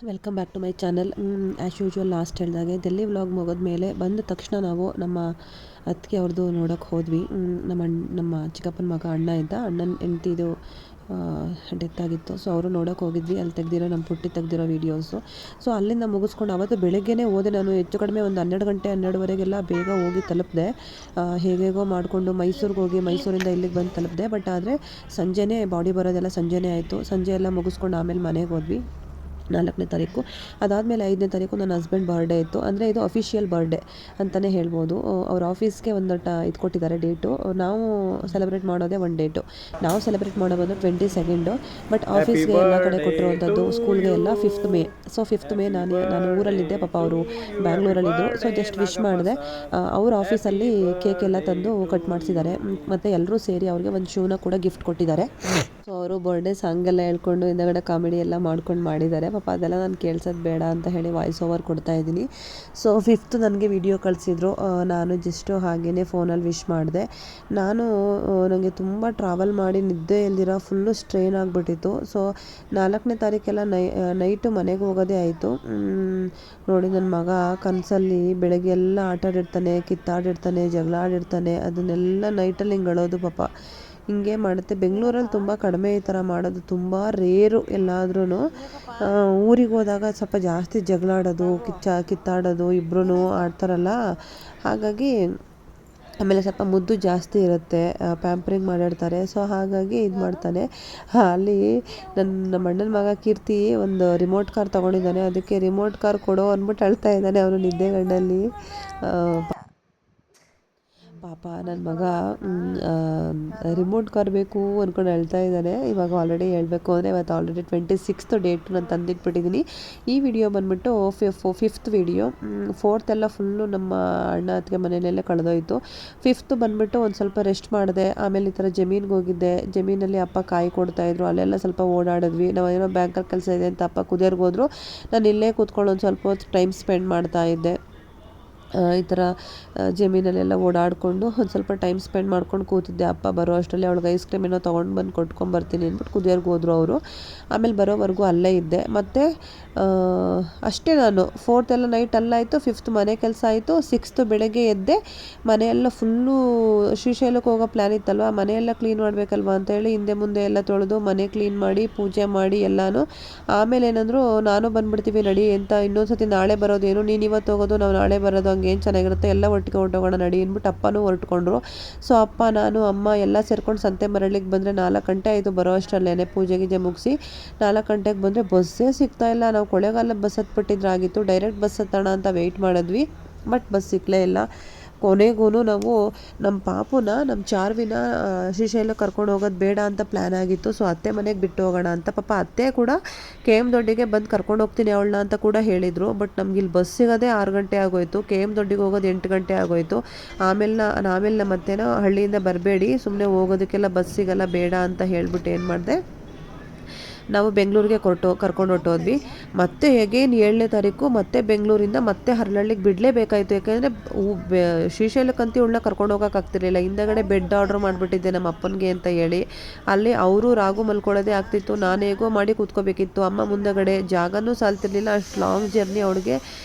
Welcome back to my channel. As usual last ಹೇಳಿದಾಗೆ Delhi vlog ಮುಗಿದ ಮೇಲೆ ಬಂದ ತಕ್ಷಣ ನಾವು ನಮ್ಮ ಅತ್ತಿಗೆ ಅವ್ರದ್ದು ನೋಡೋಕ್ಕೆ ಹೋದ್ವಿ. ನಮ್ಮ ಚಿಕ್ಕಪ್ಪನ ಮಗ ಅಣ್ಣ ಇದ್ದ, ಅಣ್ಣನ ಹೆಂಡ್ತಿದು ಡೆತ್ ಆಗಿತ್ತು. ಸೊ ಅವರು ನೋಡೋಕೆ ಹೋಗಿದ್ವಿ. ಅಲ್ಲಿ ತೆಗ್ದಿರೋ ನಮ್ಮ ಪುಟ್ಟಿ ತೆಗ್ದಿರೋ ವೀಡಿಯೋಸು. ಸೊ ಅಲ್ಲಿಂದ ಮುಗಿಸ್ಕೊಂಡು ಅವತ್ತು ಬೆಳಗ್ಗೆನೇ ಹೋದೆ ನಾನು. ಹೆಚ್ಚು ಕಡಿಮೆ ಒಂದು 12 ಗಂಟೆ 12ವರೆಗೆಲ್ಲ ಬೇಗ ಹೋಗಿ ತಲುಪಿದೆ. ಹೇಗೇಗೋ ಮಾಡಿಕೊಂಡು ಮೈಸೂರಿಗೆ ಹೋಗಿ ಮೈಸೂರಿಂದ ಇಲ್ಲಿಗೆ ಬಂದು ತಲುಪಿದೆ. ಬಟ್ ಆದರೆ ಸಂಜೆನೇ ಬಾಡಿ ಬರೋದೆಲ್ಲ ಸಂಜೆನೇ ಆಯಿತು. ಸಂಜೆ ಎಲ್ಲ ಮುಗಿಸ್ಕೊಂಡು ಆಮೇಲೆ ಮನೆಗೆ ಹೋದ್ವಿ 4ನೇ ತಾರೀಕು. ಅದಾದಮೇಲೆ 5ನೇ ತಾರೀಕು ನನ್ನ ಹಸ್ಬೆಂಡ್ ಬರ್ಡೇ ಇತ್ತು. ಅಂದರೆ ಇದು ಅಫಿಷಿಯಲ್ ಬರ್ಡೇ ಅಂತಲೇ ಹೇಳ್ಬೋದು. ಅವ್ರ ಆಫೀಸ್ಗೆ ಒಂದು ಇದು ಕೊಟ್ಟಿದ್ದಾರೆ ಡೇಟು. ನಾವು ಸೆಲೆಬ್ರೇಟ್ ಮಾಡೋದೇ ಒಂದು ಡೇಟು. ನಾವು ಸೆಲೆಬ್ರೇಟ್ ಮಾಡೋ ಬಂದು 22nd. ಬಟ್ ಆಫೀಸ್ಗೆ ಎಲ್ಲ ಕಡೆ ಕೊಟ್ಟಿರುವಂಥದ್ದು, ಸ್ಕೂಲ್ಗೆ ಎಲ್ಲ 5th May. So 5th May ನಾನು ಊರಲ್ಲಿದ್ದೆ, ಪಾಪ ಅವರು ಬ್ಯಾಂಗ್ಳೂರಲ್ಲಿದ್ದರು. ಸೊ ಜಸ್ಟ್ ವಿಶ್ ಮಾಡಿದೆ. ಅವ್ರ ಆಫೀಸಲ್ಲಿ ಕೇಕ್ ಎಲ್ಲ ತಂದು ಕಟ್ ಮಾಡಿಸಿದ್ದಾರೆ. ಮತ್ತು ಎಲ್ಲರೂ ಸೇರಿ ಅವ್ರಿಗೆ ಒಂದು ಶೂನ ಕೂಡ ಗಿಫ್ಟ್ ಕೊಟ್ಟಿದ್ದಾರೆ. ಸೊ ಅವರು ಬರ್ಡೇ ಸಾಂಗೆಲ್ಲ ಹೇಳ್ಕೊಂಡು ಹಿಂದಗಡೆ ಕಾಮಿಡಿ ಎಲ್ಲ ಮಾಡ್ಕೊಂಡು ಮಾಡಿದ್ದಾರೆ. ಪಾಪ ಅದೆಲ್ಲ ನಾನು ಕೇಳ್ಸೋದು ಬೇಡ ಅಂತ ಹೇಳಿ ವಾಯ್ಸ್ ಓವರ್ ಕೊಡ್ತಾಯಿದ್ದೀನಿ. ಸೊ 5th ನನಗೆ ವಿಡಿಯೋ ಕಳಿಸಿದ್ರು. ನಾನು ಜಸ್ಟು ಹಾಗೇ ಫೋನಲ್ಲಿ ವಿಶ್ ಮಾಡಿದೆ. ನನಗೆ ತುಂಬ ಟ್ರಾವೆಲ್ ಮಾಡಿ ನಿದ್ದೆ ಇಲ್ದಿರೋ ಫುಲ್ಲು ಸ್ಟ್ರೈನ್ ಆಗಿಬಿಟ್ಟಿತ್ತು. ಸೊ 4ನೇ ತಾರೀಕೆಲ್ಲ ನೈಟು ಮನೆಗೆ ಹೋಗೋದೇ ಆಯಿತು. ನೋಡಿ ನನ್ನ ಮಗ ಕನಸಲ್ಲಿ ಬೆಳಗ್ಗೆ ಎಲ್ಲ ಆಟಾಡಿರ್ತಾನೆ, ಕಿತ್ತಾಡಿರ್ತಾನೆ, ಜಗಳ ಆಡಿರ್ತಾನೆ. ಅದನ್ನೆಲ್ಲ ನೈಟಲ್ಲಿ ಹಿಂಗೆ ಅಳೋದು. ಪಾಪ ಹಿಂಗೆ ಮಾಡುತ್ತೆ. ಬೆಂಗಳೂರಲ್ಲಿ ತುಂಬ ಕಡಿಮೆ ಈ ಥರ ಮಾಡೋದು, ತುಂಬ ರೇರು. ಎಲ್ಲಾದ್ರೂ ಊರಿಗೆ ಹೋದಾಗ ಸ್ವಲ್ಪ ಜಾಸ್ತಿ ಜಗಳ ಆಡೋದು, ಕಿತ್ತಾಡೋದು ಇಬ್ಬರೂ ಆಡ್ತಾರಲ್ಲ. ಹಾಗಾಗಿ ಆಮೇಲೆ ಸ್ವಲ್ಪ ಮುದ್ದು ಜಾಸ್ತಿ ಇರುತ್ತೆ, ಪ್ಯಾಂಪ್ರಿಂಗ್ ಮಾಡಿರ್ತಾರೆ. ಸೊ ಹಾಗಾಗಿ ಇದು ಮಾಡ್ತಾನೆ. ಅಲ್ಲಿ ನಮ್ಮ ಅಣ್ಣನ ಮಗ ಕೀರ್ತಿ ಒಂದು ರಿಮೋಟ್ ಕಾರ್ ತೊಗೊಂಡಿದ್ದಾನೆ. ಅದಕ್ಕೆ ರಿಮೋಟ್ ಕಾರ್ ಕೊಡೋ ಅಂದ್ಬಿಟ್ಟು ಅಳ್ತಾ ಇದ್ದಾನೆ ಅವನು ನಿದ್ದೆಗಣ್ಣಲ್ಲಿ. ಪಾಪ ನನ್ನ ಮಗ ರಿಮೋಟ್ ಕಾರ್ ಬೇಕು ಅಂದ್ಕೊಂಡು ಹೇಳ್ತಾ ಇದ್ದಾನೆ. ಇವಾಗ ಆಲ್ರೆಡಿ ಹೇಳಬೇಕು ಅಂದರೆ ಇವತ್ತು ಆಲ್ರೆಡಿ 26th ಡೇಟ್ ನಾನು ತಂದಿಟ್ಬಿಟ್ಟಿದ್ದೀನಿ. ಈ ವಿಡಿಯೋ ಬಂದುಬಿಟ್ಟು 5th ವಿಡಿಯೋ. 4th ಎಲ್ಲ ಫುಲ್ಲು ನಮ್ಮ ಅಣ್ಣ ಅತ್ತಿಗೆ ಮನೆಯಲ್ಲೇ ಕಳೆದೋಯ್ತು. 5th ಬಂದುಬಿಟ್ಟು ಒಂದು ಸ್ವಲ್ಪ ರೆಸ್ಟ್ ಮಾಡಿದೆ. ಆಮೇಲೆ ಈ ಥರ ಜಮೀನಿಗೆ ಹೋಗಿದ್ದೆ. ಜಮೀನಲ್ಲಿ ಅಪ್ಪ ಕಾಯಿ ಕೊಡ್ತಾಯಿದ್ರು, ಅಲ್ಲೆಲ್ಲ ಸ್ವಲ್ಪ ಓಡಾಡಿದ್ವಿ. ನಾವು ಏನೋ ಬ್ಯಾಂಕಲ್ಲಿ ಕೆಲಸ ಇದೆ ಅಂತ ಅಪ್ಪ ಕುದಿಯರ್ಗೆ ಹೋದ್ರು. ನಾನು ಇಲ್ಲೇ ಕೂತ್ಕೊಂಡು ಒಂದು ಸ್ವಲ್ಪ ಹೊತ್ತು ಟೈಮ್ ಸ್ಪೆಂಡ್ ಮಾಡ್ತಾಯಿದ್ದೆ. ಈ ಥರ ಜಮೀನಲ್ಲೆಲ್ಲ ಓಡಾಡಿಕೊಂಡು ಒಂದು ಸ್ವಲ್ಪ ಟೈಮ್ ಸ್ಪೆಂಡ್ ಮಾಡ್ಕೊಂಡು ಕೂತಿದ್ದೆ. ಅಪ್ಪ ಬರೋ ಅಷ್ಟರಲ್ಲಿ ಅವಳಿಗೆ ಐಸ್ ಕ್ರೀಮ್ ಏನೋ ತೊಗೊಂಡು ಬಂದು ಕೊಟ್ಕೊಂಬರ್ತೀನಿ ಅಂದ್ಬಿಟ್ಟು ಕುದಿಯೋರ್ಗೆ ಹೋದರು ಅವರು. ಆಮೇಲೆ ಬರೋವರೆಗೂ ಅಲ್ಲೇ ಇದ್ದೆ. ಮತ್ತು ಅಷ್ಟೇ, ನಾನು 4th ಎಲ್ಲ ನೈಟ್ ಅಲ್ಲಾಯಿತು, 5th ಮನೆ ಕೆಲಸ ಆಯಿತು. 6th ಬೆಳಗ್ಗೆ ಎದ್ದೆ. ಮನೆಯೆಲ್ಲ ಫುಲ್ಲು ಶ್ರೀಶೈಲಕ್ಕೆ ಹೋಗೋ ಪ್ಲ್ಯಾನ್ ಇತ್ತಲ್ವ, ಮನೆಯೆಲ್ಲ ಕ್ಲೀನ್ ಮಾಡಬೇಕಲ್ವ ಅಂತೇಳಿ ಹಿಂದೆ ಮುಂದೆ ಎಲ್ಲ ತೊಳೆದು ಮನೆ ಕ್ಲೀನ್ ಮಾಡಿ ಪೂಜೆ ಮಾಡಿ ಎಲ್ಲನೂ. ಆಮೇಲೆ ಏನಂದ್ರು, ನಾನು ಬಂದುಬಿಡ್ತೀವಿ ನಡಿ ಅಂತ. ಇನ್ನೊಂದು ಸತಿ ನಾಳೆ ಬರೋದೇನು, ನೀನು ಇವತ್ತು ಹೋಗೋದು ನಾವು ನಾಳೆ ಬರೋದು, ಹಂಗೆ ಏನು ಚೆನ್ನಾಗಿರುತ್ತೆ, ಎಲ್ಲ ಒಟ್ಟಿಗೆ ಹೊರಟೋಗೋಣ ನಡಿ ಅಂದ್ಬಿಟ್ಟು ಅಪ್ಪನೂ ಹೊರಟ್ಕೊಂಡ್ರು. ಸೊ ಅಪ್ಪ ನಾನು ಅಮ್ಮ ಎಲ್ಲ ಸೇರ್ಕೊಂಡು ಸಂತೆ ಮರಳಿಗೆ ಬಂದರೆ 4 ಗಂಟೆ ಆಯಿತು. ಬರೋ ಅಷ್ಟರಲ್ಲೇ ಪೂಜೆ ಗೀಜೆ ಮುಗಿಸಿ 4 ಗಂಟೆಗೆ ಬಂದರೆ ಬಸ್ಸೇ ಸಿಗ್ತಾಯಿಲ್ಲ. ನಾವು ಕೊಳ್ಳೇಗಾಲ ಬಸ್ ಹತ್ಬಿಟ್ಟಿದ್ರಾಗಿತ್ತು. ಡೈರೆಕ್ಟ್ ಬಸ್ ಹತ್ತೋಣ ಅಂತ ವೆಯ್ಟ್ ಮಾಡಿದ್ವಿ, ಬಟ್ ಬಸ್ ಸಿಕ್ಕಲೇ ಇಲ್ಲ. ಕೊನೆಗೂ ನಾವು ನಮ್ಮ ಪಾಪುನ, ನಮ್ಮ ಚಾರ್ವಿನ ಶ್ರೀಶೈಲಕ್ಕೆ ಕರ್ಕೊಂಡು ಹೋಗೋದು ಬೇಡ ಅಂತ ಪ್ಲ್ಯಾನ್ ಆಗಿತ್ತು. ಸೊ ಅತ್ತೆ ಮನೆಗೆ ಬಿಟ್ಟು ಹೋಗೋಣ ಅಂತ. ಪಾಪ ಅತ್ತೆ ಕೂಡ KM ದೊಡ್ಡಿಗೆ ಬಂದು ಕರ್ಕೊಂಡು ಹೋಗ್ತೀನಿ ಅವಳನ್ನ ಅಂತ ಕೂಡ ಹೇಳಿದರು. ಬಟ್ ನಮ್ಗೆ ಇಲ್ಲಿ ಬಸ್ ಸಿಗೋದೇ 6 ಗಂಟೆ ಆಗೋಯ್ತು. KM ದೊಡ್ಡಿಗೆ ಹೋಗೋದು 8 ಗಂಟೆ ಆಗೋಯ್ತು. ಆಮೇಲೆ ನಮ್ಮ ಅತ್ತೆನೋ ಹಳ್ಳಿಯಿಂದ ಬರಬೇಡಿ, ಸುಮ್ಮನೆ ಹೋಗೋದಕ್ಕೆಲ್ಲ ಬಸ್ ಸಿಗಲ್ಲ, ಬೇಡ ಅಂತ ಹೇಳ್ಬಿಟ್ಟು ಏನು ಮಾಡಿದೆ, ನಾವು ಬೆಂಗಳೂರಿಗೆ ಕರ್ಕೊಂಡು ಹೊಟ್ಟೋದ್ವಿ. ಮತ್ತೆ ಹೇಗೇನು 7ನೇ ತಾರೀಕು ಮತ್ತೆ ಬೆಂಗಳೂರಿಂದ ಮತ್ತೆ ಹರಳಳ್ಳಿಗೆ ಬಿಡಲೇಬೇಕಾಯಿತು. ಯಾಕೆಂದರೆ ಶ್ರೀಶೈಲಕ್ಕಂತೂ ಇವಳನ್ನ ಕರ್ಕೊಂಡು ಹೋಗೋಕ್ಕಾಗ್ತಿರ್ಲಿಲ್ಲ. ಹಿಂದಗಡೆ ಬೆಡ್ ಆರ್ಡ್ರ್ ಮಾಡಿಬಿಟ್ಟಿದ್ದೆ ನಮ್ಮ ಅಪ್ಪನಿಗೆ ಅಂತ ಹೇಳಿ. ಅಲ್ಲಿ ಅವರು ರಾಗು ಮಲ್ಕೊಳ್ಳೋದೇ ಆಗ್ತಿತ್ತು. ನಾನು ಹೇಗೋ ಮಾಡಿ ಕೂತ್ಕೋಬೇಕಿತ್ತು. ಅಮ್ಮ ಮುಂದಗಡೆ ಜಾಗನೂ ಸಾಲ್ತಿರ್ಲಿಲ್ಲ. ಅಷ್ಟು ಲಾಂಗ್ ಜರ್ನಿ ಅವಳಿಗೆ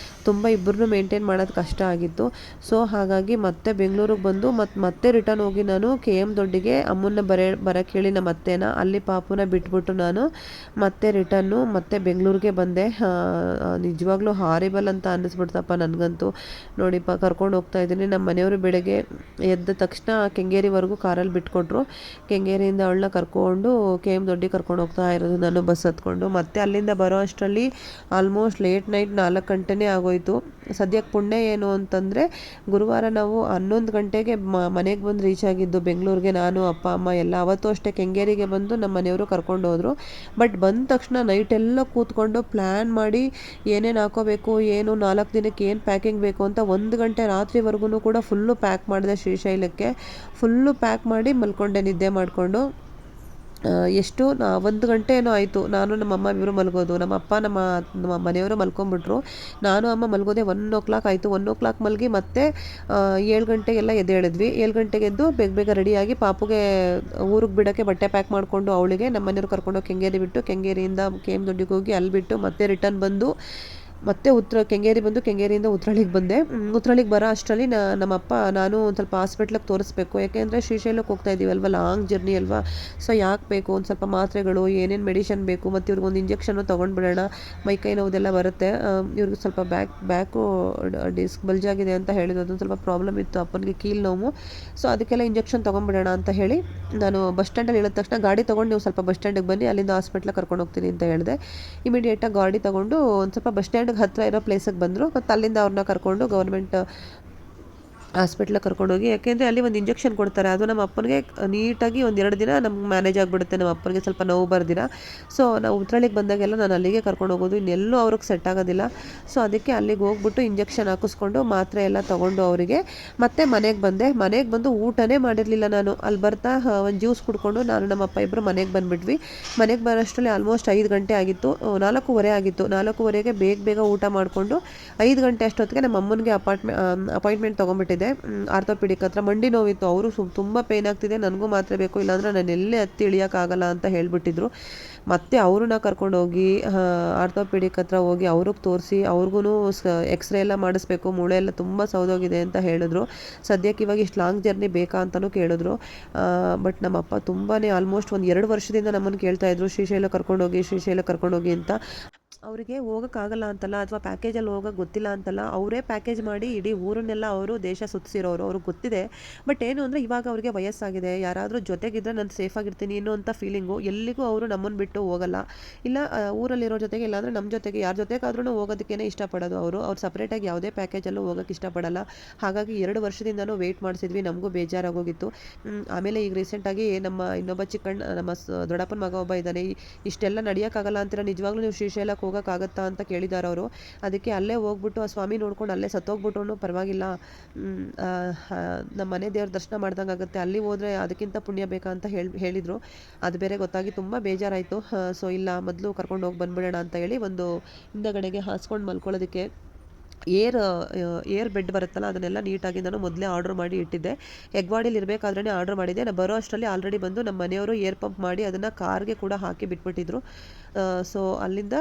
ತುಂಬ ಇಬ್ಬರನ್ನೂ ಮೇಂಟೈನ್ ಮಾಡೋದು ಕಷ್ಟ ಆಗಿತ್ತು. ಸೊ ಹಾಗಾಗಿ ಮತ್ತೆ ಬೆಂಗಳೂರಿಗೆ ಬಂದು ಮತ್ತೆ ರಿಟರ್ನ್ ಹೋಗಿ ನಾನು KM ದೊಡ್ಡಿಗೆ ಅಮ್ಮನ್ನ ಬರೋಕ್ಕೆ ಹೇಳಿ ನಮ್ಮ ಅತ್ತೆನ, ಅಲ್ಲಿ ಪಾಪುನ ಬಿಟ್ಬಿಟ್ಟು ನಾನು ಮತ್ತೆ ರಿಟರ್ನು ಮತ್ತೆ ಬೆಂಗಳೂರಿಗೆ ಬಂದೆ. ನಿಜವಾಗ್ಲೂ ಹಾರಿಬಲ್ ಅಂತ ಅನ್ನಿಸ್ಬಿಡ್ತಪ್ಪ ನನಗಂತೂ. ನೋಡಿಪ್ಪ ಕರ್ಕೊಂಡು ಹೋಗ್ತಾ ಇದ್ದೀನಿ. ನಮ್ಮ ಮನೆಯವರು ಬೆಳಗ್ಗೆ ಎದ್ದ ತಕ್ಷಣ ಕೆಂಗೇರಿವರೆಗೂ ಕಾರಲ್ಲಿ ಬಿಟ್ಕೊಟ್ರು. ಕೆಂಗೇರಿಯಿಂದ ಅವಳನ್ನ ಕರ್ಕೊಂಡು KM ದೊಡ್ಡಿಗೆ ಕರ್ಕೊಂಡು ಹೋಗ್ತಾ ಇರೋದು ನಾನು ಬಸ್ ಹತ್ಕೊಂಡು. ಮತ್ತೆ ಅಲ್ಲಿಂದ ಬರೋ ಅಷ್ಟರಲ್ಲಿ ಆಲ್ಮೋಸ್ಟ್ ಲೇಟ್ ನೈಟ್ 4 ಗಂಟೆನೇ ಆಗೋಯ್ತು. ಸದ್ಯಕ್ಕೆ ಪುಣ್ಯ ಏನು ಅಂತಂದರೆ, ಗುರುವಾರ ನಾವು 11 ಗಂಟೆಗೆ ಮನೆಗೆ ಬಂದು ರೀಚ್ ಆಗಿದ್ದು ಬೆಂಗಳೂರಿಗೆ, ನಾನು ಅಪ್ಪ ಅಮ್ಮ ಎಲ್ಲ. ಅವತ್ತು ಅಷ್ಟೇ ಕೆಂಗೇರಿಗೆ ಬಂದು ನಮ್ಮ ಮನೆಯವರು ಕರ್ಕೊಂಡು ಹೋದರು. ಬಟ್ ಬಂದ ತಕ್ಷಣ ನೈಟೆಲ್ಲ ಕೂತ್ಕೊಂಡು ಪ್ಲ್ಯಾನ್ ಮಾಡಿ ಏನೇನು ಹಾಕೋಬೇಕು, ಏನು 4 ದಿನಕ್ಕೆ ಏನು ಪ್ಯಾಕಿಂಗ್ ಬೇಕು ಅಂತ 1 ಗಂಟೆ ರಾತ್ರಿವರೆಗೂ ಕೂಡ ಫುಲ್ಲು ಪ್ಯಾಕ್ ಮಾಡಿದೆ. ಶ್ರೀಶೈಲಕ್ಕೆ ಫುಲ್ಲು ಪ್ಯಾಕ್ ಮಾಡಿ ಮಲ್ಕೊಂಡೆ ನಿದ್ದೆ ಮಾಡಿಕೊಂಡು. ಎಷ್ಟು 1 ಗಂಟೆ ಏನೋ ಆಯಿತು. ನಾನು ನಮ್ಮ ಅಮ್ಮ ಇಬ್ಬರು ಮಲಗೋದು. ನಮ್ಮ ಅಪ್ಪ ನಮ್ಮ ಮನೆಯವರು ಮಲ್ಕೊಂಬಿಟ್ರು. ನಾನು ಅಮ್ಮ ಮಲಗೋದೆ 1:00 ಆಯಿತು. 1:00 ಮಲಗಿ ಮತ್ತೆ 7 ಗಂಟೆಗೆಲ್ಲ ಎದ್ದೇಳಿದ್ವಿ. 7 ಗಂಟೆಗೆ ಎದ್ದು ಬೇಗ ಬೇಗ ರೆಡಿಯಾಗಿ ಪಾಪುಗೆ ಊರಿಗೆ ಬಿಡೋಕ್ಕೆ ಬಟ್ಟೆ ಪ್ಯಾಕ್ ಮಾಡಿಕೊಂಡು ಅವಳಿಗೆ ನಮ್ಮ ಮನೆಯವ್ರು ಕರ್ಕೊಂಡೋಗಿ ಕೆಂಗೇರಿ ಬಿಟ್ಟು, ಕೆಂಗೇರಿಯಿಂದ KM ದೊಡ್ಡಿಗೆ ಹೋಗಿ ಅಲ್ಲಿ ಬಿಟ್ಟು ಮತ್ತೆ ರಿಟರ್ನ್ ಬಂದು ಮತ್ತೆ ಕೆಂಗೇರಿ ಬಂದು ಕೆಂಗೇರಿಯಿಂದ ಉತ್ರಳಿಗೆ ಬಂದೆ. ಉತ್ರಳಿಗೆ ಬರೋ ಅಷ್ಟರಲ್ಲಿ ನಮ್ಮಪ್ಪ ನಾನು ಒಂದು ಸ್ವಲ್ಪ ಹಾಸ್ಪಿಟ್ಲಿಗೆ ತೋರಿಸ್ಬೇಕು. ಯಾಕೆಂದರೆ ಶ್ರೀಶೈಲಕ್ಕೆ ಹೋಗ್ತಾ ಇದ್ದೀವಲ್ವ, ಲಾಂಗ್ ಜರ್ನಿ ಅಲ್ವಾ. ಸೊ ಯಾಕೆ ಬೇಕು ಒಂದು ಸ್ವಲ್ಪ ಮಾತ್ರೆಗಳು, ಏನೇನು ಮೆಡಿಷನ್ ಬೇಕು, ಮತ್ತು ಇವ್ರಿಗೊಂದು ಇಂಜೆಕ್ಷನ್ನು ತೊಗೊಂಡ್ಬಿಡೋಣ, ಮೈಕೈ ನೋವುದೆಲ್ಲ ಬರುತ್ತೆ. ಇವ್ರಿಗೆ ಸ್ವಲ್ಪ ಬ್ಯಾಕು ಡಿಸ್ಕ್ ಬಲ್ಜಾಗಿದೆ ಅಂತ ಹೇಳಿದ್ರು. ಅದೊಂದು ಸ್ವಲ್ಪ ಪ್ರಾಬ್ಲಮ್ ಇತ್ತು ಅಪ್ಪನಿಗೆ, ಕೀಲು ನೋವು. ಸೊ ಅದಕ್ಕೆಲ್ಲ ಇಂಜೆಕ್ಷನ್ ತೊಗೊಂಡ್ಬಿಡೋಣ ಅಂತ ಹೇಳಿ ನಾನು ಬಸ್ ಸ್ಟ್ಯಾಂಡಲ್ಲಿ ಇಳಿದ ತಕ್ಷಣ ಗಾಡಿ ತೊಗೊಂಡು ನೀವು ಸ್ವಲ್ಪ ಬಸ್ ಸ್ಟ್ಯಾಂಡಿಗೆ ಬನ್ನಿ, ಅಲ್ಲಿಂದ ಹಾಸ್ಪಿಟ್ಲಿಗೆ ಕರ್ಕೊಂಡು ಹೋಗ್ತೀನಿ ಅಂತ ಹೇಳಿದೆ. ಇಮಿಡಿಯೇಟಾಗಿ ಗಾಡಿ ತೊಗೊಂಡು ಒಂದು ಸ್ವಲ್ಪ ಬಸ್ ಸ್ಟ್ಯಾಂಡ್ ಹತ್ತಿರ ಇರೋ ಪ್ಲೇಸಿಗೆ ಬಂದರು. ಮತ್ತು ಅಲ್ಲಿಂದ ಅವ್ರನ್ನ ಕರ್ಕೊಂಡು ಗೌರ್ಮೆಂಟ್ ಹಾಸ್ಪಿಟ್ಲಿಗೆ ಕರ್ಕೊಂಡೋಗಿ, ಯಾಕೆಂದರೆ ಅಲ್ಲಿ ಒಂದು ಇಂಜೆಕ್ಷನ್ ಕೊಡ್ತಾರೆ. ಅದು ನಮ್ಮ ಅಪ್ಪನಿಗೆ ನೀಟಾಗಿ 1-2 ದಿನ ನಮ್ಗೆ ಮ್ಯಾನೇಜ್ ಆಗಿಬಿಡುತ್ತೆ. ನಮ್ಮ ಅಪ್ಪನಿಗೆ ಸ್ವಲ್ಪ ನೋವು ಬರ್ದಿರ. ಸೊ ನಾವು ಉತ್ರಳಿಗೆ ಬಂದಾಗೆಲ್ಲ ನಾನು ಅಲ್ಲಿಗೆ ಕರ್ಕೊಂಡು ಹೋಗೋದು, ಇನ್ನೆಲ್ಲೂ ಅವ್ರಿಗೆ ಸೆಟ್ ಆಗೋದಿಲ್ಲ. ಸೊ ಅದಕ್ಕೆ ಅಲ್ಲಿಗೆ ಹೋಗ್ಬಿಟ್ಟು ಇಂಜೆಕ್ಷನ್ ಹಾಕಿಸ್ಕೊಂಡು ಮಾತ್ರೆ ಎಲ್ಲ ತೊಗೊಂಡು ಅವರಿಗೆ ಮತ್ತೆ ಮನೆಗೆ ಬಂದೆ. ಮನೆಗೆ ಬಂದು ಊಟನೇ ಮಾಡಿರಲಿಲ್ಲ ನಾನು. ಅಲ್ಲಿ ಬರ್ತಾ ಒಂದು ಜ್ಯೂಸ್ ಕುಡ್ಕೊಂಡು ನಾನು ನಮ್ಮ ಅಪ್ಪ ಇಬ್ಬರು ಮನೆಗೆ ಬಂದುಬಿಟ್ವಿ. ಮನೆಗೆ ಬರೋಷ್ಟರಲ್ಲಿ ಆಲ್ಮೋಸ್ಟ್ 5 ಗಂಟೆ ಆಗಿತ್ತು. 4:15 ಆಗಿತ್ತು. 4:15ಗೆ ಬೇಗ ಊಟ ಮಾಡಿಕೊಂಡು 5 ಗಂಟೆ ಅಷ್ಟೊತ್ತಿಗೆ ನಮ್ಮ ಅಮ್ಮನಿಗೆ ಅಪಾಯಿಂಟ್ಮೆಂಟ್ ತೊಗೊಂಡ್ಬಿಟ್ಟಿದ್ದೆ ಆರ್ಥೋಪಿಡಿಕ್ ಹತ್ರ. ಮಂಡಿ ನೋವಿತ್ತು, ಅವರು ತುಂಬ ಪೇನ್ ಆಗ್ತಿದೆ, ನನಗೂ ಮಾತ್ರೆ ಬೇಕು, ಇಲ್ಲಾಂದರೆ ನಾನು ಎಲ್ಲೇ ಹತ್ತಿ ಇಳಿಯೋಕ್ಕಾಗಲ್ಲ ಅಂತ ಹೇಳಿಬಿಟ್ಟಿದ್ರು. ಮತ್ತು ಅವ್ರನ್ನ ಕರ್ಕೊಂಡೋಗಿ ಆರ್ಥೋಪಿಡಿಕ್ ಹತ್ರ ಹೋಗಿ ಅವ್ರಿಗೆ ತೋರಿಸಿ, ಅವ್ರಿಗೂ ಎಕ್ಸ್ರೇ ಎಲ್ಲ ಮಾಡಿಸ್ಬೇಕು, ಮೂಳೆ ಎಲ್ಲ ತುಂಬ ಸೌದೋಗಿದೆ ಅಂತ ಹೇಳಿದ್ರು. ಸದ್ಯಕ್ಕೆ ಇವಾಗ ಇಷ್ಟು ಲಾಂಗ್ ಜರ್ನಿ ಬೇಕಾ ಅಂತಲೂ ಕೇಳಿದ್ರು. ಬಟ್ ನಮ್ಮಪ್ಪ ತುಂಬಾ ಆಲ್ಮೋಸ್ಟ್ 1-2 ವರ್ಷದಿಂದ ನಮ್ಮನ್ನು ಕೇಳ್ತಾಯಿದ್ರು, ಶ್ರೀಶೈಲ ಕರ್ಕೊಂಡೋಗಿ ಅಂತ. ಅವರಿಗೆ ಹೋಗೋಕ್ಕಾಗಲ್ಲ ಅಂತಲ್ಲ, ಅಥವಾ ಪ್ಯಾಕೇಜಲ್ಲಿ ಹೋಗೋಕ್ಕೆ ಗೊತ್ತಿಲ್ಲ ಅಂತಲ್ಲ, ಅವರೇ ಪ್ಯಾಕೇಜ್ ಮಾಡಿ ಇಡೀ ಊರನ್ನೆಲ್ಲ ಅವರು ದೇಶ ಸುತ್ತಿಸಿರೋರು, ಅವ್ರಿಗೆ ಗೊತ್ತಿದೆ. ಬಟ್ ಏನು ಅಂದರೆ ಇವಾಗ ಅವರಿಗೆ ವಯಸ್ಸಾಗಿದೆ, ಯಾರಾದರೂ ಜೊತೆಗಿದ್ದರೆ ನಾನು ಸೇಫಾಗಿರ್ತೀನಿ ಅನ್ನೋ ಫೀಲಿಂಗು. ಎಲ್ಲಿಗೂ ಅವರು ನಮ್ಮನ್ನು ಬಿಟ್ಟು ಹೋಗಲ್ಲ. ಇಲ್ಲ ಊರಲ್ಲಿರೋ ಜೊತೆಗೆ, ಇಲ್ಲಾಂದರೆ ನಮ್ಮ ಜೊತೆಗೆ ಯಾರ ಜೊತೆಗಾದ್ರೂ ಹೋಗೋದಕ್ಕೇ ಇಷ್ಟಪಡೋದು ಅವರು ಸಪ್ರೇಟಾಗಿ ಯಾವುದೇ ಪ್ಯಾಕೇಜಲ್ಲೂ ಹೋಗೋಕ್ಕೆ ಇಷ್ಟಪಡಲ್ಲ. ಹಾಗಾಗಿ 2 ವರ್ಷದಿಂದನೂ ವೆಯ್ಟ್ ಮಾಡಿಸಿದ್ವಿ, ನಮಗೂ ಬೇಜಾರಾಗೋಗಿತ್ತು. ಆಮೇಲೆ ಈಗ ರೀಸೆಂಟಾಗಿ ನಮ್ಮ ಇನ್ನೊಬ್ಬ ನಮ್ಮ ದೊಡ್ಡಪ್ಪನ ಮಗ ಒಬ್ಬ ಇದ್ದಾನೆ. ಇಷ್ಟೆಲ್ಲ ನಡೆಯೋಕ್ಕಾಗಲ್ಲ ಅಂತೀರ, ನಿಜವಾಗ್ಲೂ ನೀವು ಶ್ರೀಶೈಲಕ್ಕೆ ಹೋಗೋಕ್ಕಾಗತ್ತಾ ಅಂತ ಕೇಳಿದ್ದಾರೆ ಅವರು. ಅದಕ್ಕೆ ಅಲ್ಲೇ ಹೋಗ್ಬಿಟ್ಟು ಆ ಸ್ವಾಮಿ ನೋಡ್ಕೊಂಡು ಅಲ್ಲೇ ಸತ್ತೋಗ್ಬಿಟ್ಟು ಪರವಾಗಿಲ್ಲ, ನಮ್ಮ ಮನೆ ದೇವ್ರ ದರ್ಶನ ಮಾಡ್ದಂಗೆ ಆಗುತ್ತೆ, ಅಲ್ಲಿ ಹೋದರೆ ಅದಕ್ಕಿಂತ ಪುಣ್ಯ ಬೇಕಾ ಅಂತ ಹೇಳಿದರು. ಅದು ಬೇರೆ ಗೊತ್ತಾಗಿ ತುಂಬ ಬೇಜಾರಾಯಿತು. ಸೊ ಇಲ್ಲ, ಮೊದಲು ಕರ್ಕೊಂಡು ಹೋಗಿ ಬಂದುಬಿಡೋಣ ಅಂತ ಹೇಳಿ ಒಂದು ಹಿಂದಗಡೆಗೆ ಹಾಸ್ಕೊಂಡು ಮಲ್ಕೊಳ್ಳೋದಕ್ಕೆ ಏರ್ ಬೆಡ್ ಬರುತ್ತಲ್ಲ, ಅದನ್ನೆಲ್ಲ ನೀಟಾಗಿ ನಾನು ಮೊದಲೇ ಆರ್ಡ್ರ್ ಮಾಡಿ ಇಟ್ಟಿದ್ದೆ. ಹೆಗ್ವಾಡಿಲಿ ಇರಬೇಕಾದ್ರೆ ಆರ್ಡ್ರ್ ಮಾಡಿದ್ದೆ. ನಾನು ಬರೋ ಅಷ್ಟರಲ್ಲಿ ಆಲ್ರೆಡಿ ಬಂದು ನಮ್ಮ ಮನೆಯವರು ಏರ್ ಪಂಪ್ ಮಾಡಿ ಅದನ್ನು ಕಾರ್ಗೆ ಕೂಡ ಹಾಕಿ ಬಿಟ್ಬಿಟ್ಟಿದ್ರು. ಸೊ ಅಲ್ಲಿಂದ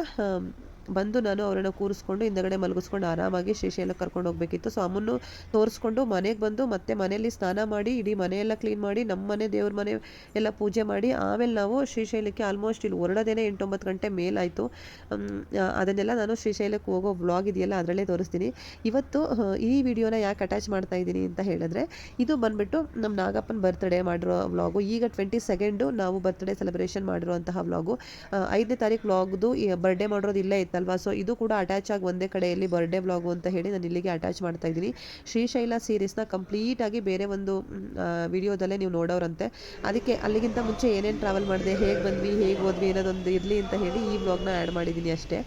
ಬಂದು ನಾನು ಅವರನ್ನು ಕೂರಿಸ್ಕೊಂಡು ಹಿಂದಗಡೆ ಮಲಗಿಸ್ಕೊಂಡು ಆರಾಮಾಗಿ ಶ್ರೀಶೈಲಕ್ಕೆ ಕರ್ಕೊಂಡು ಹೋಗಬೇಕಿತ್ತು. ಸೊ ಅಮ್ಮನ್ನು ತೋರಿಸ್ಕೊಂಡು ಮನೆಗೆ ಬಂದು ಮತ್ತೆ ಮನೆಯಲ್ಲಿ ಸ್ನಾನ ಮಾಡಿ ಇಡೀ ಮನೆಯೆಲ್ಲ ಕ್ಲೀನ್ ಮಾಡಿ, ನಮ್ಮ ಮನೆ ದೇವ್ರ ಮನೆ ಎಲ್ಲ ಪೂಜೆ ಮಾಡಿ ಆಮೇಲೆ ನಾವು ಶ್ರೀಶೈಲಕ್ಕೆ ಆಲ್ಮೋಸ್ಟ್ ಇಲ್ಲಿ ಹೊರಡೋದೇನೆ 8-9 ಗಂಟೆ ಮೇಲಾಯಿತು. ಅದನ್ನೆಲ್ಲ ನಾನು ಶ್ರೀಶೈಲಕ್ಕೆ ಹೋಗೋ ವ್ಲಾಗ್ ಇದೆಯಲ್ಲ ಅದರಲ್ಲೇ ತೋರಿಸ್ತೀನಿ. ಇವತ್ತು ಈ ವಿಡಿಯೋನ ಯಾಕೆ ಅಟ್ಯಾಚ್ ಮಾಡ್ತಾ ಇದ್ದೀನಿ ಅಂತ ಹೇಳಿದ್ರೆ, ಇದು ಬಂದುಬಿಟ್ಟು ನಮ್ಮ ನಾಗಪ್ಪನ ಬರ್ತ್ಡೇ ಮಾಡಿರೋ ವ್ಲಾಗು. ಈಗ 22nd ನಾವು ಬರ್ತ್ಡೇ ಸೆಲೆಬ್ರೇಷನ್ ಮಾಡಿರೋಂತಹ ವ್ಲಾಗು. 5ನೇ ತಾರೀಕು ವ್ಲಾಗ್ದು ಬರ್ಡೇ ಮಾಡಿರೋದು ಇಲ್ಲೇ ಇತ್ತಲ್ವ. ಸೊ ಇದು ಕೂಡ ಅಟ್ಯಾಚ್ ಆಗಿ ಒಂದೇ ಕಡೆಯಲ್ಲಿ ಬರ್ಡೇ ವ್ಲಾಗು ಅಂತ ಹೇಳಿ ನಾನು ಇಲ್ಲಿಗೆ ಅಟ್ಯಾಚ್ ಮಾಡ್ತಾ ಇದ್ದೀನಿ. ಶ್ರೀಶೈಲ ಸೀರೀಸ್ನ ಕಂಪ್ಲೀಟಾಗಿ ಬೇರೆ ಒಂದು ವಿಡಿಯೋದಲ್ಲೇ ನೀವು ನೋಡೋರಂತೆ. ಅದಕ್ಕೆ ಅಲ್ಲಿಗಿಂತ ಮುಂಚೆ ಏನೇನು ಟ್ರಾವೆಲ್ ಮಾಡಿದೆ, ಹೇಗೆ ಬಂದ್ವಿ, ಹೇಗೆ ಹೋದ್ವಿ ಅನ್ನೋದೊಂದು ಇರಲಿ ಅಂತ ಹೇಳಿ ಈ ವ್ಲಾಗ್ನ ಆ್ಯಡ್ ಮಾಡಿದ್ದೀನಿ ಅಷ್ಟೇ.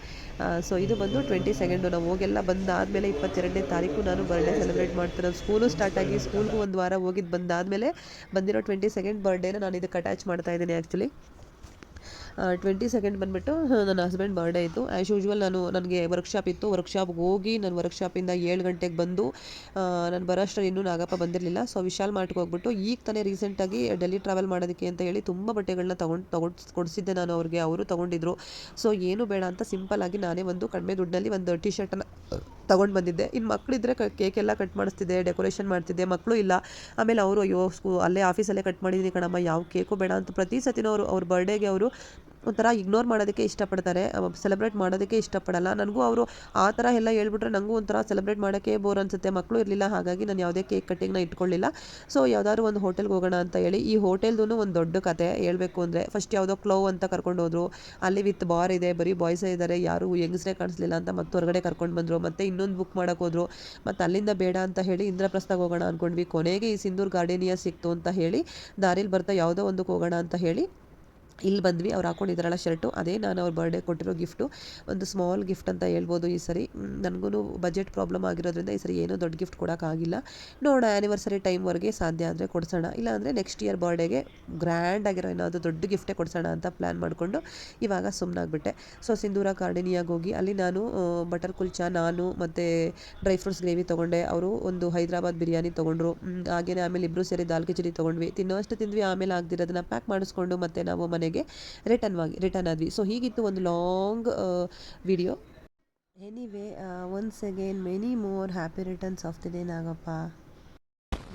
ಸೊ ಇದು ಬಂದು 22nd ನಾವು ಹೋಗೆಲ್ಲ ಬಂದಾದಮೇಲೆ 22ನೇ ತಾರೀಕು ನಾನು ಬರ್ಡೇ ಸೆಲೆಬ್ರೇಟ್ ಮಾಡ್ತೀನಿ. ಸ್ಕೂಲು ಸ್ಟಾರ್ಟ್ ಆಗಿ ಸ್ಕೂಲ್ಗೂ ಒಂದು ವಾರ ಹೋಗಿದ್ದು ಬಂದಾದಮೇಲೆ ಬಂದಿರೋ 22nd ಬರ್ಡೇನ ನಾನು ಇದಕ್ಕೆ ಅಟ್ಯಾಚ್ ಮಾಡ್ತಾ ಇದ್ದೀನಿ. ಆ್ಯಕ್ಚುಲಿ 22nd ಬಂದುಬಿಟ್ಟು ನನ್ನ ಹಸ್ಬೆಂಡ್ ಬರ್ಡೇ ಇತ್ತು. ಆ್ಯಸ್ ಯೂಶ್ವಲ್ ನನಗೆ ವರ್ಕ್ಶಾಪ್ ಇತ್ತು. ವರ್ಕ್ಶಾಪ್ಗೆ ಹೋಗಿ ನಾನು ವರ್ಕ್ಶಾಪಿಂದ 7 ಗಂಟೆಗೆ ಬಂದು ನಾನು ಬರೋಷ್ಟರಲ್ಲಿ ಇನ್ನೂ ನಾಗಪ್ಪ ಬಂದಿರಲಿಲ್ಲ. ಸೊ ವಿಶಾಲ್ ಮಾರ್ಟ್ಗೆ ಹೋಗ್ಬಿಟ್ಟು ಈಗ ತಾನೇ ರೀಸೆಂಟಾಗಿ ಡೆಲ್ಲಿ ಟ್ರಾವೆಲ್ ಮಾಡೋದಕ್ಕೆ ಅಂತ ಹೇಳಿ ತುಂಬ ಬಟ್ಟೆಗಳನ್ನ ಕೊಡಿಸಿದ್ದೆ ನಾನು ಅವ್ರಿಗೆ. ಅವರು ತೊಗೊಂಡಿದ್ರು. ಸೊ ಏನು ಬೇಡ ಅಂತ ಸಿಂಪಲ್ಲಾಗಿ ನಾನೇ ಒಂದು ಕಡಿಮೆ ದುಡ್ಡಿನಲ್ಲಿ ಒಂದು ಟಿ ಶರ್ಟನ್ನು ತೊಗೊಂಡು ಬಂದಿದ್ದೆ. ಇನ್ನು ಮಕ್ಕಳಿದ್ರೆ ಕೇಕ್ ಎಲ್ಲ ಕಟ್ ಮಾಡಿಸ್ತಿದ್ದೆ, ಡೆಕೋರೇಷನ್ ಮಾಡ್ತಿದ್ದೆ. ಮಕ್ಕಳು ಇಲ್ಲ. ಆಮೇಲೆ ಅವರು ಅಲ್ಲೇ ಆಫೀಸಲ್ಲೇ ಕಟ್ ಮಾಡಿದ್ದೀನಿ ಕಣಮ್ಮ, ಯಾವ ಕೇಕು ಬೇಡ ಅಂತ ಪ್ರತಿ ಸತಿನೂ ಅವ್ರ ಬರ್ಡೇಗೆ ಅವರು ಒಂಥರ ಇಗ್ನೋರ್ ಮಾಡೋದಕ್ಕೆ ಇಷ್ಟಪಡ್ತಾರೆ, ಸೆಲೆಬ್ರೇಟ್ ಮಾಡೋದಕ್ಕೆ ಇಷ್ಟಪಡಲ್ಲ. ನನಗೂ ಅವರು ಆ ಥರ ಎಲ್ಲ ಹೇಳ್ಬಿಟ್ರೆ ನನಗೂ ಒಂಥರ ಸೆಲೆಬ್ರೇಟ್ ಮಾಡೋಕ್ಕೆ ಬೋರ್ ಅನಿಸುತ್ತೆ. ಮಕ್ಕಳು ಇರಲಿಲ್ಲ, ಹಾಗಾಗಿ ನಾನು ಯಾವುದೇ ಕೇಕ್ ಕಟ್ಟಿಂಗ್ನ ಇಟ್ಕೊಳ್ಳಿಲ್ಲ. ಸೊ ಯಾವುದಾದ್ರು ಒಂದು ಹೋಟೆಲ್ಗೆ ಹೋಗೋಣ ಅಂತ ಹೇಳಿ, ಈ ಹೋಟೆಲ್ದು ಒಂದು ದೊಡ್ಡ ಕತೆ ಹೇಳಬೇಕು ಅಂದರೆ, ಫಸ್ಟ್ ಯಾವುದೋ ಕ್ಲವ್ ಅಂತ ಕರ್ಕೊಂಡು ಹೋದ್ರು. ಅಲ್ಲಿ ವಿತ್ ಬಾರ್ ಇದೆ, ಬರೀ ಬಾಯ್ಸೇ ಇದ್ದಾರೆ, ಯಾರು ಯಂಗ್ಸ್ರೇ ಕಾಣಿಸ್ಲಿಲ್ಲ ಅಂತ ಮತ್ತೆ ಹೊರಗಡೆ ಕರ್ಕೊಂಡು ಬಂದರು. ಮತ್ತೆ ಇನ್ನೊಂದು ಬುಕ್ ಮಾಡೋಕೆ ಹೋದ್ರು. ಮತ್ತು ಅಲ್ಲಿಂದ ಬೇಡ ಅಂತ ಹೇಳಿ ಇಂದ್ರಪ್ರಸ್ಥಗೆ ಹೋಗೋಣ ಅಂದ್ಕೊಂಡ್ವಿ. ಕೊನೆಗೆ ಈ ಸಿಂಧೂರ್ ಗಾರ್ಡೇನಿಯಾ ಸಿಕ್ತು ಅಂತ ಹೇಳಿ ದಾರಿಲಿ ಬರ್ತಾ ಯಾವುದೋ ಒಂದಕ್ಕೆ ಹೋಗೋಣ ಅಂತ ಹೇಳಿ ಇಲ್ಲಿ ಬಂದ್ವಿ. ಅವ್ರು ಹಾಕೊಂಡಿದ್ದಾರಲ್ಲ ಶರ್ಟು, ಅದೇ ನಾನು ಅವ್ರ ಬರ್ಡೇ ಕೊಟ್ಟಿರೋ ಗಿಫ್ಟು. ಒಂದು ಸ್ಮಾಲ್ ಗಿಫ್ಟ್ ಅಂತ ಹೇಳ್ಬೋದು ಈ ಸರಿ. ನನಗೂ ಬಜೆಟ್ ಪ್ರಾಬ್ಲಮ್ ಆಗಿರೋದ್ರಿಂದ ಈ ಸರಿ ಏನೂ ದೊಡ್ಡ ಗಿಫ್ಟ್ ಕೊಡೋಕ್ಕಾಗಿಲ್ಲ. ನೋಡೋಣ ಆ್ಯನಿವರ್ಸರಿ ಟೈಮ್ವರೆಗೆ ಸಾಧ್ಯ ಆದರೆ ಕೊಡ್ಸೋಣ, ಇಲ್ಲಾಂದರೆ ನೆಕ್ಸ್ಟ್ ಇಯರ್ ಬರ್ಡೇಗೆ ಗ್ರ್ಯಾಂಡ್ ಆಗಿರೋ ಏನಾದರೂ ದೊಡ್ಡ ಗಿಫ್ಟೇ ಕೊಡ್ಸೋಣ ಅಂತ ಪ್ಲ್ಯಾನ್ ಮಾಡಿಕೊಂಡು ಇವಾಗ ಸುಮ್ಮನಾಗ್ಬಿಟ್ಟೆ. ಸೊ ಸಿಂಧೂರ ಗಾರ್ಡನಿಯಾಗಿ ಹೋಗಿ ಅಲ್ಲಿ ನಾನು ಬಟರ್ ಕುಲ್ಚಾ, ನಾನು ಮತ್ತು ಡ್ರೈ ಫ್ರೂಟ್ಸ್ ಗ್ರೇವಿ ತೊಗೊಂಡೆ. ಅವರು ಒಂದು ಹೈದ್ರಾಬಾದ್ ಬಿರಿಯಾನಿ ತೊಗೊಂಡ್ರು. ಹಾಗೆಯೇ ಆಮೇಲೆ ಇಬ್ಬರು ಸೇರಿ ದಾಲ್ ಕಿಚಡಿ ತೊಗೊಂಡ್ವಿ. ತಿನ್ನೋಷ್ಟು ತಿಂದ್ವಿ. ಆಮೇಲೆ ಆಗದಿರೋದನ್ನ ಪ್ಯಾಕ್ ಮಾಡಿಸ್ಕೊಂಡು ಮತ್ತೆ ನಾವು ಮನೆಗೆ ರಿಟರ್ನ್ ಆದ್ವಿ. ಸೊ ಹೀಗಿತ್ತು ಒಂದು long video. Anyway once again many more happy returns of the day Nagappa.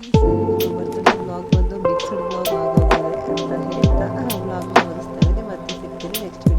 ಈ ಸರಿ ನಿಮ್ಮ ಬರ್ತ್ಡೇ ವ್ಲಾಗ್ ಬಂದು ಮಿಕ್ಸ್ಡ್ ವ್ಲಾಗ್ ಆಗೋಗಿದೆ ಅಂತ ಹೇಳ್ತಾ ವ್ಲಾಗ್ನ ಮುಗಿಸ್ತಾ ಇದ್ದೀನಿ. ಮತ್ತೆ ಸಿಗ್ತೀನಿ ನೆಕ್ಸ್ಟ್